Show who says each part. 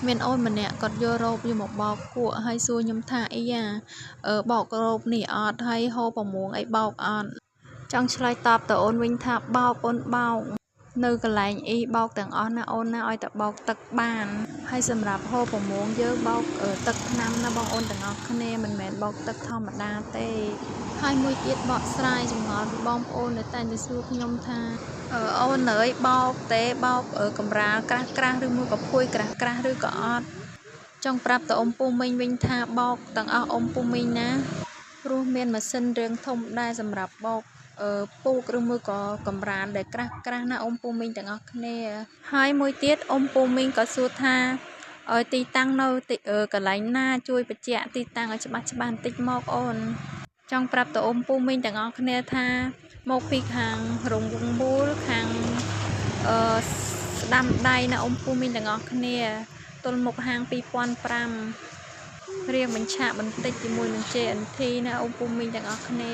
Speaker 1: មានអូនម្នាក់គាត់យករ៉ូបយកមកបោកគក់ហើយសួរខ្ញុំថាអីយ៉ាបោករ៉ូបនេះអត់ហើយហូប6អីបោកអត់ចង់ឆ្លើយតបទៅអូនវិញថាបោកអូនបោកនៅកន្លែងអ៊ីបោកទាំងអស់ណាអូនណាឲ្យតែបោកទឹកបានហើយសម្រាប់ហូប6យើងបោកទឹកថ្នាំណាបងអូនទាំងអស់គ្នាមិនមែនបោកទឹកធម្មតាទេហើយមួយទៀតបកស្រាយចម្ងល់ពីបងប្អូននៅតែសួរខ្ញុំថាអូនអើយបោកទេបោកកម្រាលក្រាស់ឬមួយក៏ភួយក្រាស់ឬក៏អត់ចង់ប្រាប់ទៅអ៊ំពូមីងវិញថាបោកទាំងអស់អ៊ំពូមីងណាព្រោះមានម៉ាស៊ីនរាងធំដែរសម្រាប់បោកពូកឬមួយក៏កម្រាលដែលក្រាស់ណាអ៊ំពូមីងទាំងអស់គ្នាហើយមួយទៀតអ៊ំពូមីងក៏សួរថាទីតាំងនៅកន្លែងណាជួយបញ្ជាក់ទីតាំងឲ្យច្បាស់បន្តិចមកអូនចង់ប្រាប់ទៅអ៊ំពូមីងទាំងអស់គ្នាថាមកពីខាងរងវងមូលខាងស្ដាំដៃណាអ៊ំពូមីងទាំងអស់គ្នាទល់មុខហាង2005រៀងបញ្ឆាកបន្តិចជាមួយនឹង JNT ណាអ៊ំពូមីងទាំងអស់គ្នា